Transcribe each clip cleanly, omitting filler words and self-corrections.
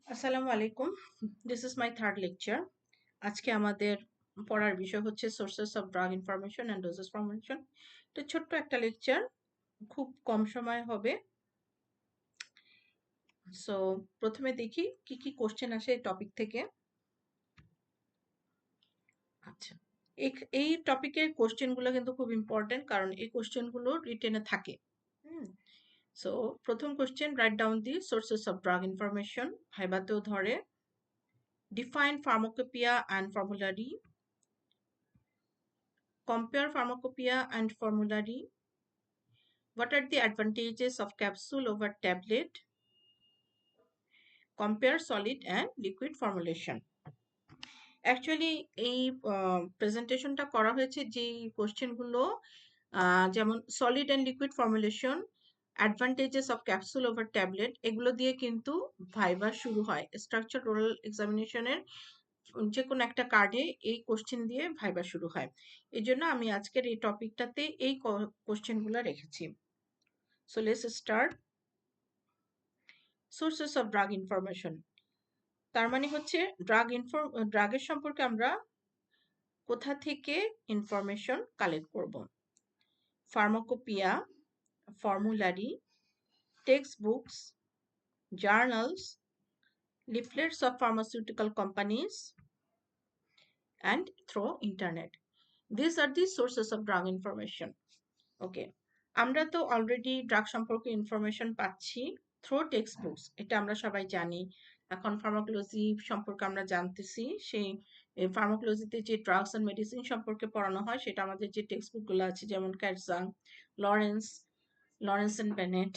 আসসালামু আলাইকুম। This is my third lecture. আজকে আমাদের পড়ার বিষয় হচ্ছে sources of drug information and doses formation. এটা ছোট্ট একটা লেকচার, খুব কম সময় হবে। সো প্রথমে দেখি কি কি কোশ্চেন আসে এই টপিক থেকে। আচ্ছা, এই টপিকের কোশ্চেনগুলো কিন্তু খুব ইম্পর্টেন্ট, কারণ এই কোশ্চেনগুলো রিটেনে থাকে। সো প্রথম question, write down the sources of drug information. ভাইবাতেও ধরে। Define pharmacopoeia and formulary, compare pharmacopoeia and formulary, what are the advantages of capsule over tablet, compare solid and liquid formulation. Actually এই প্রেজেন্টেশনটা করা হয়েছে যেই কোশ্চেনগুলো যেমন solid and liquid formulation, advantages of capsule over tablet, এগুলো দিয়ে কিন্তু ভাইবা শুরু হয়। স্ট্রাকচার ওরাল এক্সামিনেশনের যে কোনো একটা কার্ডে এই কোশ্চেন দিয়ে ভাইবা শুরু হয়। এই জন্য আমি আজকের এই টপিকটাতে এই কোশ্চেনগুলো রেখেছি। So let's start. Sources of drug information, তার মানে হচ্ছে ড্রাগের সম্পর্কে আমরা কোথা থেকে ইনফরমেশন কালেক্ট করব। Pharmacopoeia, formulary, text books, journals, leaflets of pharmaceutical companies, and through internet. These are the sources of drug information. Okay, আমরা তো অলরেডি ড্রাগ সম্পর্কে ইনফরমেশন পাচ্ছি থ্রু টেক্সট বুকস, এটা আমরা সবাই জানি। এখন ফার্মাকোলজি সম্পর্কে আমরা জানতেছি, সেই ফার্মাকোলজিতে যে ড্রাগস অ্যান্ড মেডিসিন সম্পর্কে পড়ানো হয় সেটা আমাদের যে টেক্সট বুকগুলো আছে, যেমন Katzung, Lawrence, Lawrence and Bennett,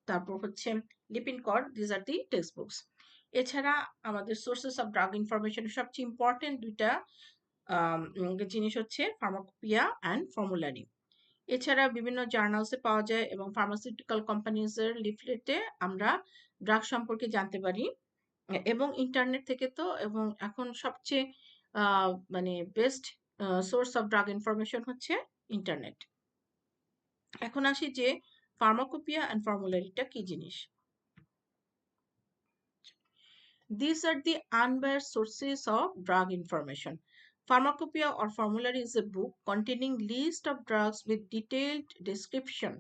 তারপর হচ্ছে Lippincott, these are the text books. এছাড়া আমাদের সোর্সেস অফ ড্রাগ ইনফরমেশন সবচেয়ে ইম্পর্টেন্ট দুইটা জিনিস হচ্ছে ফার্মাকোপিয়া অ্যান্ড ফর্মুলারি। এছাড়া বিভিন্ন জার্নালসে পাওয়া যায় এবং ফার্মাসিউটিক্যাল কোম্পানিজের লিফলেটে আমরা ড্রাগ সম্পর্কে জানতে পারি, এবং ইন্টারনেট থেকে তো, এবং এখন সবচেয়ে মানে best source of drug information হচ্ছে ইন্টারনেট। এখন আসি যে ফার্মাকোপিয়া অ্যান্ড ফর্মুলারিটা কি জিনিস। These are the unbiased sources of drug information. Pharmacopoeia or formulary is a book containing list of drugs with detailed description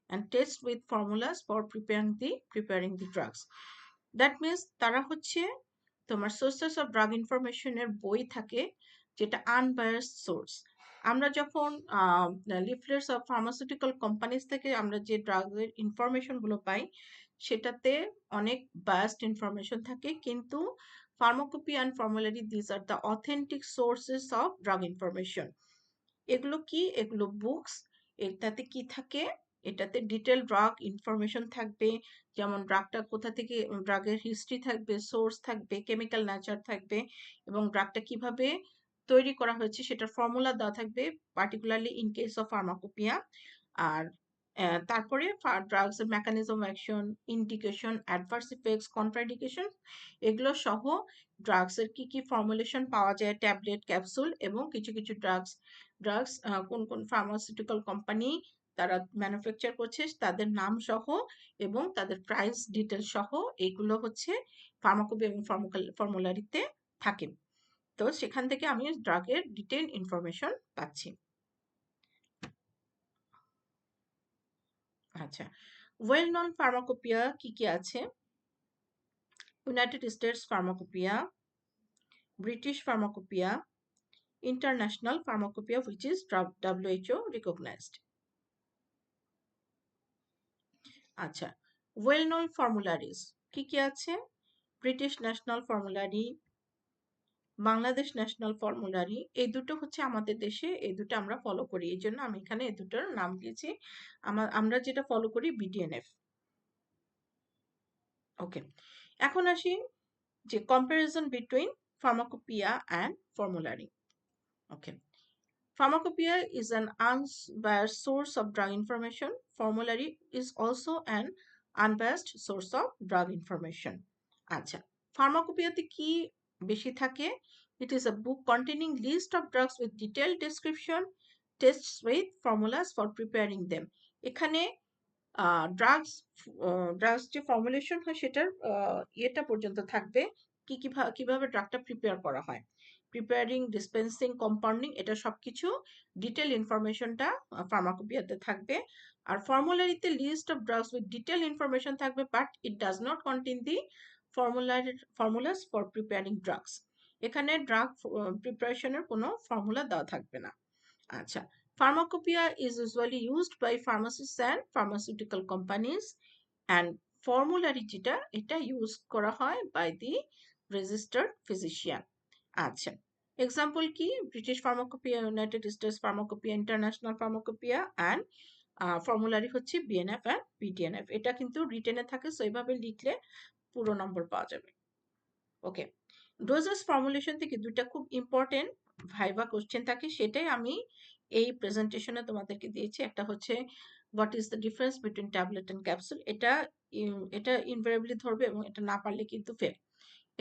and tests with formulas for preparing the drugs. That means তারা হচ্ছে তোমার sources of drug ইনফরমেশনের বই থাকে, যেটা unbiased source. আমরা যখন লিফলেটস of pharmaceutical companies থেকে আমরা যে ড্রাগের ইনফরমেশন গুলো পাই, সেটাতে অনেক বায়াসড ইনফরমেশন থাকে, কিন্তু pharmacopoeia and formulary, this are the authentic sources of drug information. এগুলো কি? এগুলো বুকস। এটাতে কি থাকে? এটাতে ডিটেল ড্রাগ ইনফরমেশন থাকবে, যেমন ড্রাগটা কোথা থেকে, ড্রাগের হিস্ট্রি থাকবে, সোর্স থাকবে, কেমিক্যাল নেচার থাকবে, এবং ড্রাগটা কিভাবে তৈরি করা হয়েছে সেটার ফর্মুলা দেওয়া থাকবে, particularly in case of pharmacopoeia. আর তারপরে ড্রাগস এর mechanism action, indication, adverse effects, contraindication, এগুলো সহ ড্রাগস এর কি কি ফর্মুলেশন পাওয়া যায়, ট্যাবলেট, ক্যাপসুল, এবং কিছু কিছু ড্রাগস কোন কোন ফার্মাসিউটিক্যাল কোম্পানি তারা ম্যানুফ্যাকচার করছে তাদের নাম সহ এবং তাদের প্রাইস ডিটেল সহ, এগুলো হচ্ছে ফার্মাকোপি এবং ফর্মুলারিতে থাকে। তো সেখান থেকে আমি ড্রাগের ডিটেল ইনফরমেশন পাচ্ছি। আচ্ছা, ওয়েল নন ফার্মাকোপিয়া কি কি আছে? United States pharmacopoeia, British pharmacopoeia, international pharmacopoeia which is WHO recognized. আচ্ছা, ওয়েল নোন ফর্মুলারিজ কি কি আছে? British national formulary, Bangladesh national formulary, এই দুটো হচ্ছে আমাদের দেশে, এই দুটো আমরা ফলো করি, এই জন্য আমি এখানে এই দুটোর নাম দিয়েছি। আমরা যেটা ফলো করি BDNF। ওকে, এখন আসি যে comparison between pharmacopoeia and formulary. Okay, Pharmacopoeia is an unbiased source of drug information. Formulary is also an unbiased source of drug information. আচ্ছা, ফার্মাকোপিয়াতে কি বেশি থাকে? It is a book containing list of drugs with detailed description, tests with formulas for preparing them. এখানে drugs drugs যে formulation হয় সেটার ইয়েটা পর্যন্ত থাকবে, কিভাবে ড্রাগটা প্রিপেয়ার করা হয়, প্রিপেয়ারিং, ডিসপেন্সিং, কম্পাউন্ডিং, এটা সবকিছু ডিটেল ইনফরমেশনটা ফার্মাকোপিয়াতে থাকবে। আর ফর্মুলারিতে list of drugs with detail information থাকবে, but it does not contain the formulas for preparing drugs. এখানে ড্রাগ প্রিপারেশনের কোনো ফর্মুলা দেওয়া থাকবে না। আচ্ছা, pharmacopoeia is usually used by pharmacists and pharmaceutical companies, and formulary যেটা এটা ইউজ করা হয় by the registered physician. আচ্ছা, এক্সাম্পল কি? British pharmacopoeia, United States pharmacopoeia, International pharmacopoeia, and formulary হচ্ছে বিএনএফ অ্যান্ড পিটিএনএফ। এটা কিন্তু রিটেনে থাকে, সো এইভাবে লিখলে পুরো নম্বর পাওয়া যাবে। ওকে, ডোজেস ফর্মুলেশন থেকে দুইটা খুব ইম্পর্টেন্ট ভাইবা কোশ্চেন থাকে, সেটাই আমি এই প্রেজেন্টেশনে তোমাদেরকে দিয়েছি। একটা হচ্ছে what is the difference between tablet and capsule, এটা ইনভেরিয়েবলি ধরবে এবং এটা না পারলে কিন্তু ফেল,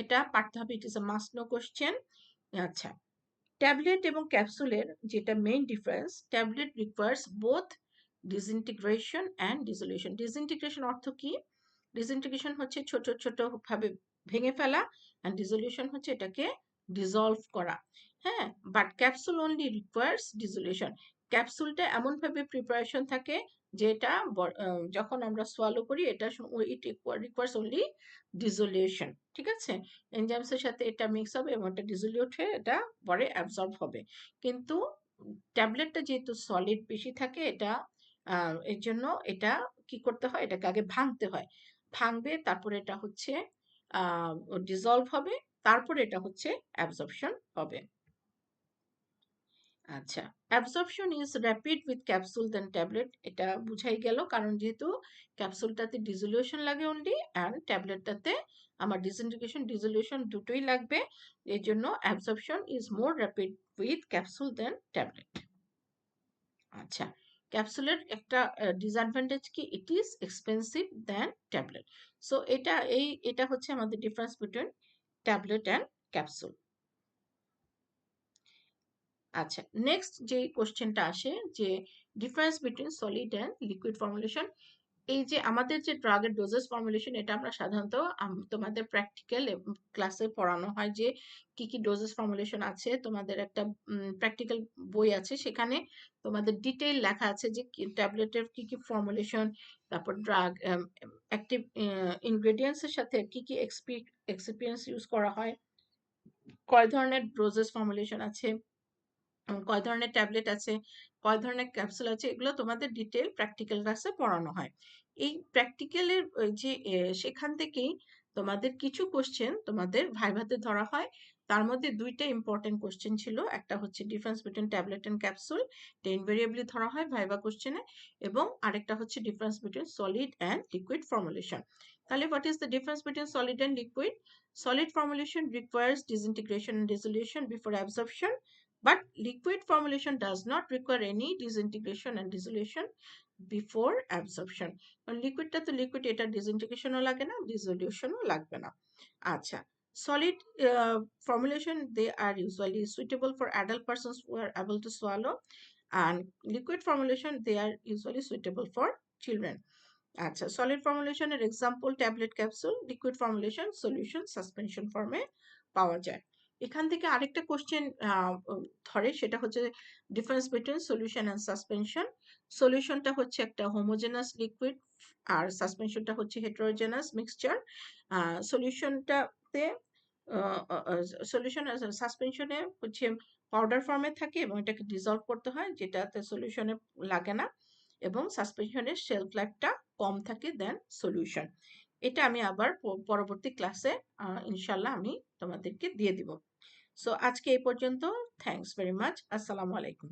এটা পারতে হবে, it is a must no question. আচ্ছা, ট্যাবলেট এবং ক্যাপসুলের যেটা main difference, tablet requires both disintegration and dissolution. Disintegration অর্থ কি? ডিসইন্টিগ্রেশন হচ্ছে ছোট ছোট ভাবে ভেঙে ফেলা, অ্যান্ড ডিসোলিউশন হচ্ছে এটাকে ডিসলভ করা। হ্যাঁ, বাট ক্যাপসুল অনলি রিকোয়ার্স ডিসোলিউশন। ক্যাপসুলটা এমন ভাবে প্রিপারেশন থাকে যেটা যখন আমরা সোয়ালো করি এটা ইট রিকোয়ার্স অনলি ডিসোলিউশন। ঠিক আছে, এনজাইমসের সাথে এটা মিক্স হবে এবং এটা ডিসোলিউট হয়ে এটা পরে অ্যাবজর্ব হবে। কিন্তু ট্যাবলেটটা যেহেতু সলিড বেশি থাকে, এটা এর জন্য এটা কি করতে হয়, এটাকে আগে ভাঙতে হয়, ভাঙবে, তারপরে এটা হচ্ছে ডিসলভ হবে, তারপরে এটা হচ্ছে অ্যাবজর্পশন হবে। আচ্ছা, absorption is rapid with capsule than tablet, এটা বুঝাই গেল, কারণ যেহেতু ক্যাপসুলটাতে ডিসোলিউশন লাগে অনলি, অ্যান্ড ট্যাবলেটটাতে আমার ডিসইন্টিগ্রেশন ডিসোলিউশন দুটোই লাগবে, এর জন্য absorption is more rapid with capsule than tablet. আচ্ছা, ক্যাপসুলের একটা ডিসঅ্যাডভান্টেজ কি, it is expensive than tablet. So এটা হচ্ছে আমাদের difference between tablet and capsule. আচ্ছা, নেক্সট যে কোশ্চেনটা আসে যে difference between solid and liquid formulation. এই যে আমাদের যে ড্রাগের ডোজেস ফর্মুলেশন, এটা আমরা সাধারণত তোমাদের প্র্যাকটিক্যাল ক্লাসে পড়ানো হয় যে কি কি ডোজেস ফর্মুলেশন আছে। তোমাদের একটা প্র্যাকটিক্যাল বই আছে, সেখানে তোমাদের ডিটেইল লেখা আছে যে ট্যাবলেটের কি কি ফর্মুলেশন, তারপর ড্রাগ অ্যাক্টিভ ইনগ্রেডিয়েন্টস এর সাথে কি কি এক্সপিরিয়েন্স ইউজ করা হয়, কয় ধরনের ডোজেস ফর্মুলেশন আছে, কয় ধরনের ট্যাবলেট আছে, কয় ধরনের ক্যাপসুল আছে, এগুলো তোমাদের ডিটেল প্র্যাকটিক্যাল ক্লাসে পড়ানো হয়। এই প্র্যাকটিক্যালের যে সেখান থেকেই তোমাদের কিছু কোশ্চেন তোমাদের ভাইভাতে ধরা হয়। তার মধ্যে দুইটা ইম্পর্টেন্ট কোশ্চেন ছিল, একটা হচ্ছে difference between tablet and capsule, এটা ইনভেরিয়েবলি ধরা হয় ভাইভা কোশ্চেনে, এবং আরেকটা হচ্ছে difference between solid and liquid formulation. তাহলে what is the difference between solid and liquid? Solid formulation requires disintegration and dissolution before absorption, but liquid formulation does not require any disintegration and dissolution before absorption. লিকুইডটা তো liquid, এটা ডিসইন্টিগ্রেশনও লাগে না, ডিসলিউশনও লাগবে না। আচ্ছা, solid formulation, they are usually suitable for adult persons who are able to swallow, and liquid formulation, they are usually suitable for children. আচ্ছা, solid ফর্মুলেশনের example tablet, capsule, liquid formulation, solution, suspension ফর্মে পাওয়া যায়। এখান থেকে আরেকটা question ধরে, সেটা হচ্ছে difference between solution and suspension. সলিউশনটা হচ্ছে একটা হোমোজেনাস লিকুইড, আর সাসপেনশনটা হচ্ছে হেটেরোজেনাস মিক্সচার। সলিউশনটাতে সলিউশন সাসপেনশনে হচ্ছে পাউডার ফর্মে থাকে এবং এটাকে ডিসলভ করতে হয়, যেটাতে সলিউশনে লাগে না, এবং সাসপেনশনের শেলফ লাইফটা কম থাকে দেন সলিউশন। এটা আমি আবার পরবর্তী ক্লাসে ইনশাল্লাহ আমি তোমাদেরকে দিয়ে দিব। সো আজকে এই পর্যন্ত। Thanks very much. আসসালামু আলাইকুম।